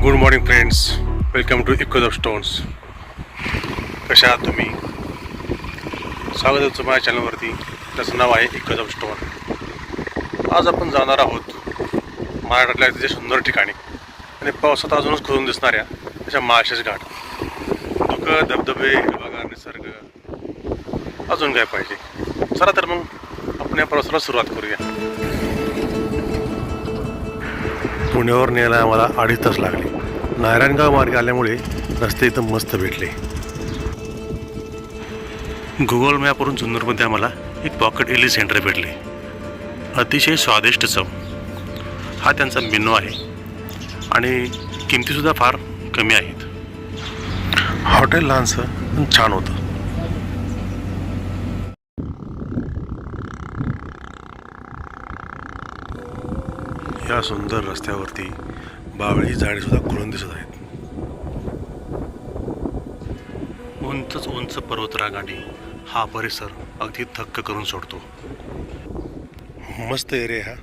Good morning friends, welcome to echoes of stones. कशा आहात तुम्ही? स्वागत आहे तुमचं माझ्या चॅनलवरती. त्याचं नाव आहे इकोज ऑफ स्टोन. आज आपण जाणार आहोत महाराष्ट्रातल्या अतिशय सुंदर ठिकाणी आणि पावसात अजूनच खोदून दिसणाऱ्या अशा माळशेज घाट. धुकं, धबधबे, हिरवागार निसर्ग, अजून काय पाहिजे. चला तर मग आपण या प्रवासाला सुरुवात करूया. पुण्यावर न्यायला आम्हाला 2.5 तास लागले. नारायणगाव मार्गे आल्यामुळे रस्ते इथं मस्त भेटले. गुगल मॅपवरून जुन्नरमध्ये आम्हाला एक पॉकेट इडली सेंटर भेटले. अतिशय स्वादिष्ट चव हा त्यांचा मेनू आहे आणि किमतीसुद्धा फार कमी आहेत. हॉटेल लहानसं पण छान होतं. या सुंदर रस्त्यावरती बावळी झाडे सुद्धा खुलून दिसत आहेत. उंचच उंच पर्वतरांग आणि हा परिसर अगदी थक्क करून सोडतो. मस्त एरिया हा.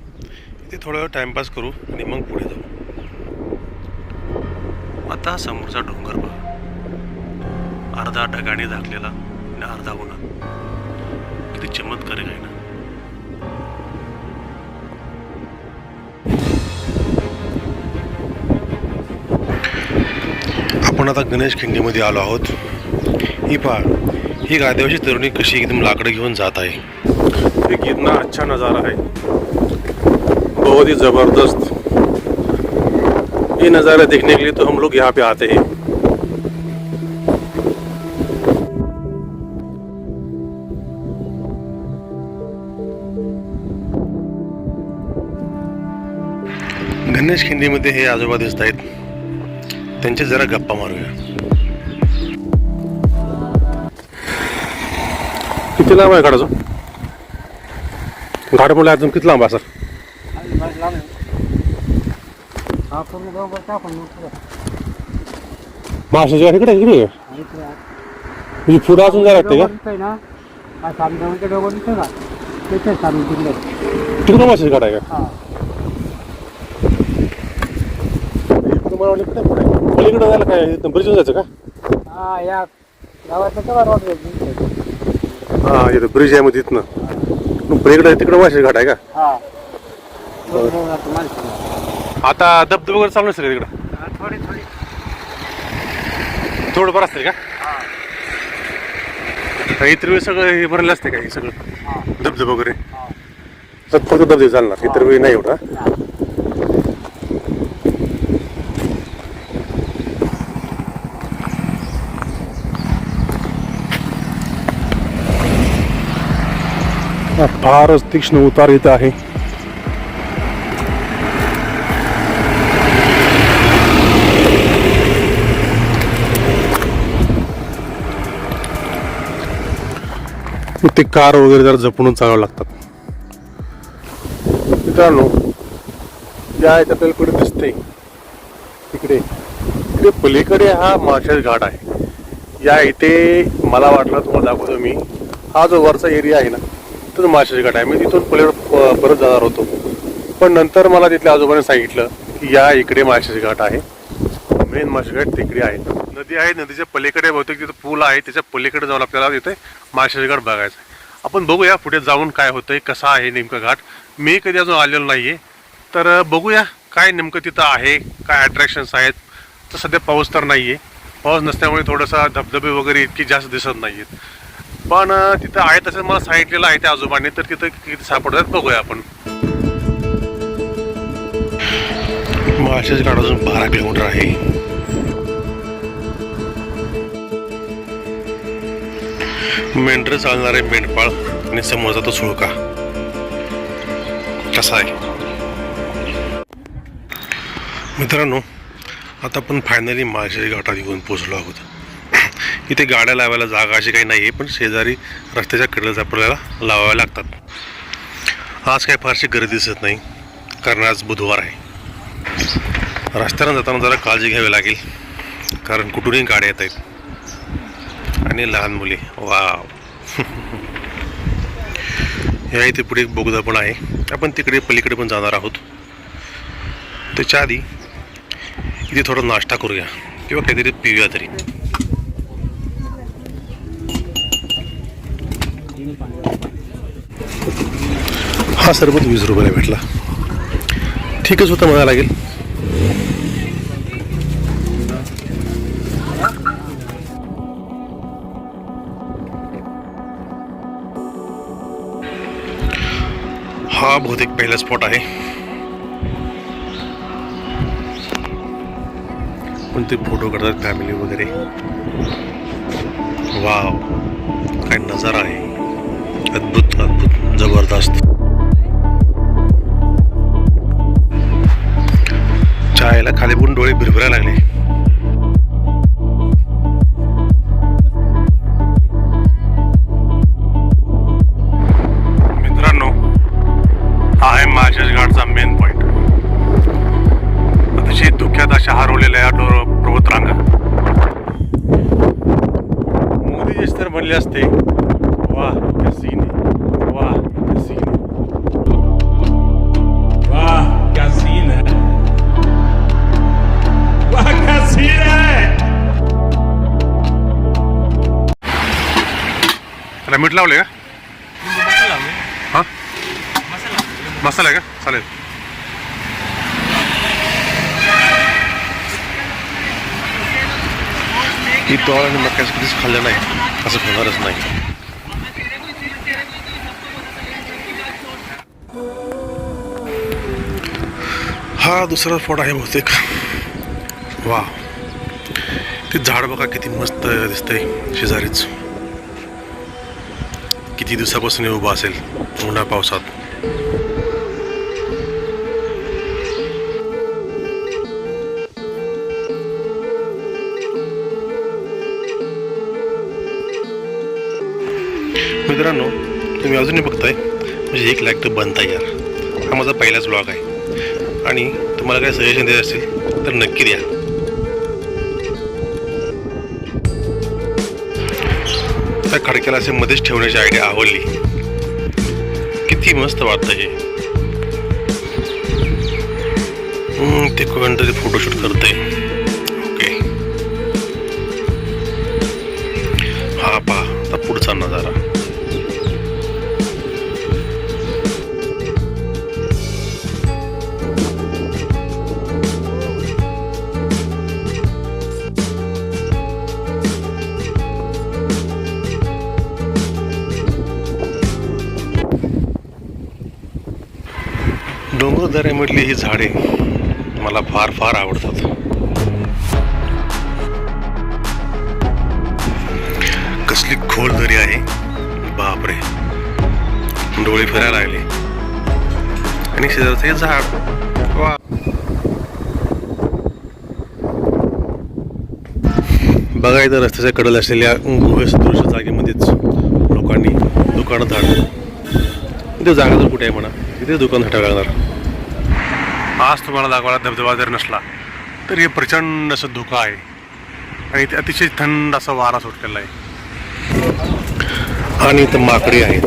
इथे थोडा वेळ टाइमपास करू आणि मग पुढे जाऊ. आता समोरचा डोंगर पहा. अर्धा ढगाने झाकलेला आणि अर्धा उन्हात. किती चमत्कारिक आहे ना. आपण आता गणेश खिंडीमध्ये आलो आहोत. ही पहा, ही आदिवासी तरुणी कशी एकदम लाकडं घेऊन जात आहे. ये कितना अच्छा नज़ारा है, बहुत ही ज़बरदस्त. ये नज़ारा देखने के लिए तो हम लोग यहाँ पे आते हैं. गणेश खिंडीमध्ये हे आजोबा दिसत आहेत. त्यांचे जरा गप्पा मारूया. किती लांब आहे घाटाचं? घाट म्हणलं अजून किती लांब असेल? माशाची गाडी इकडे इकडे म्हणजे पुढे अजून जायला लागते का? तिकडे माशाची गाड आहे का? पलीकडे जायला काय ब्रिजवर जायचं का? हा, इथं ब्रिज आहे मध्ये इथनं पलीकडे तिकडे माशाची घाट आहे का? आता धबधबे वगैरे चालू नसते का तिकडं? थोडंफार असते का? इतर वेळी सगळं हे भरलं असते का हे सगळं धबधबे वगैरे? फक्त धबधबे चालणार, इतर वेळी नाही एवढा. फारच तीक्ष्ण उतार इथं आहे. ते कार वगैरे जरा जपून चालवावं लागतात. मित्रांनो, या आपल्याला पुढे दिसते तिकडे तिकडे पलीकडे हा माळशेज घाट आहे. या इथे मला वाटलं तुम्हाला दाखवतो मी. हा जो वरचा एरिया आहे ना, तो माळशेज घाट आहे. मी तिथून पलीकडे परत जाणार होतो, पण नंतर मला तिथल्या आजोबाने सांगितलं की या इकडे माळशेज घाट आहे. मेन माळशेज घाट तिकडे आहे. नदी आहे, नदीच्या पलीकडे बहुतेक तिथं पूल आहे, त्याच्या पलीकडे जाऊन आपल्याला तिथे माळशेज घाट बघायचं आहे. आपण बघूया पुढे जाऊन काय होतंय, कसा आहे नेमकं घाट. मी कधी अजून आलेलो नाहीये, तर बघूया काय नेमकं तिथं आहे, काय अट्रॅक्शन्स आहेत. तर सध्या पाऊस तर नाहीये. पाऊस नसल्यामुळे थोडासा धबधबे वगैरे इतकी जास्त दिसत नाहीयेत, पण तिथं आहे तसं मला सांगितलेलं आहे त्या आजोबांनी. तर तिथं किती सापडतात बघूया आपण. माळशेज घाट अजून 12 किलोमीटर आहे. मेंढर चालणारे मेंढपाळ आणि समोरचा तो सुळका कसा आहे. मित्रांनो, आता आपण फायनली माळशेज घाटात येऊन पोचलो आहोत. इथे गाड्या लावायला जागा अशी काही नाही आहे, पण शेजारी रस्त्याच्या कडेलाच आपल्याला लावाव्या लागतात. आज काही फारशी गर्दी दिसत नाही, कारण आज बुधवार आहे. रस्त्यानं जाताना जरा काळजी घ्यावी लागेल, कारण कुठूनही गाड्या येत आहेत आणि लहान मुली. वाव. ह्या इथे पुढे एक बोगदा पण आहे. आपण तिकडे पलीकडे पण जाणार आहोत. त्याच्या आधी इथे थोडा नाश्ता करूया किंवा काहीतरी पिऊया तरी. हा सरबत 20 रुपयाला भेटला. ठीकच होतं म्हणायला लागेल. हा बहुतेक पहिला स्पॉट आहे, पण ते फोटो काढतात फॅमिली वगैरे. वाव, काय नजारा आहे. अद्भुत अद्भुत, जबरदस्त. चायला खाली पण डोळे भिरभिरायला लागले. मित्रांनो, हा आहे माळशेज घाटचा मेन पॉइंट. अतिशय धुक्यात अशा हरवलेल्या या पर्वतरांगा. मोदीजीच तर म्हणले असते, वा क्या सीन है, वा क्या सीन है, वाह क्या सीन है, वाह क्या सीन है. त्याला मीठ लावले का? हा, मसाला आहे का? चालेल. ही तोळ आणि मक्याच कधीच खाल्लं नाही, असं होणारच नाही. हा दुसरा स्पॉट आहे बहुतेक. वा, ते झाड बघा किती मस्त दिसतंय शेजारीच. किती दिवसापासून उभा असेल उन्हा पावसात. मित्रांनो, तुम्ही अजूनही बघताय म्हणजे 1 लाख तर बनताय यार. हा माझा पहिलाच ब्लॉग आहे आणि तुम्हाला काय सजेशन द्यायचं असेल तर नक्की द्या. त्या खडक्याला असे मध्येच ठेवण्याची आयडिया आवडली. किती मस्त वाटतं हे. ते कोणतरी फोटोशूट करतंय. ओके, हा पहा आता पुढचा नजारा. डोंगर दऱ्यामधली ही झाडे मला फार फार आवडतात. कसली खोल दरी आहे, बापरे. डोळे फिरायला लागले. आणि शेजारचं हे झाड. वा, बघा इथं रस्त्याच्या कडेला असलेल्या गुहेसदृश जागेमध्येच लोकांनी दुकानं धाडली. इथे जागा जर कुठे आहे म्हणा, तिथे दुकान हटावं लागणार. आज तुम्हाला दाखवायला धबधबा जर नसला तर हे प्रचंड असं धुकं आहे आणि इथे अतिशय थंड असा वारा सुटलेला आहे. आणि इथं माकडे आहेत.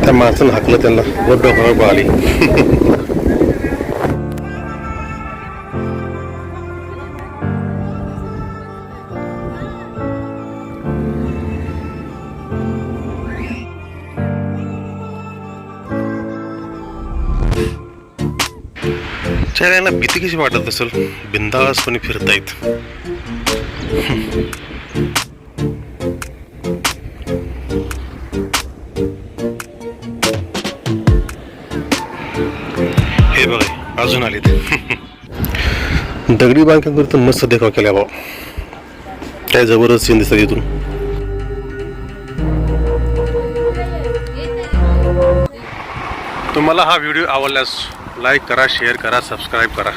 त्या माणसानं हाकलं त्यांना, वर डोक्यावर आली. चेहऱ्याला भीती कशी वाटत असेल, बिंदासपणे फिरतायत. हे बघा अजून आले. दगडी बांधकाम करत मस्त देखाव केला भाऊ. काय जबरदस्त सीन दिसतात इथून. तुम्हाला हा व्हिडिओ आवडल्यास लाईक करा, शेअर करा, सबस्क्राईब करा.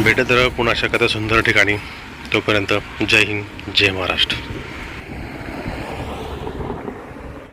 भेटत राहू पुन्हा अशा एखाद्या सुंदर ठिकाणी. तोपर्यंत जय हिंद, जय महाराष्ट्र.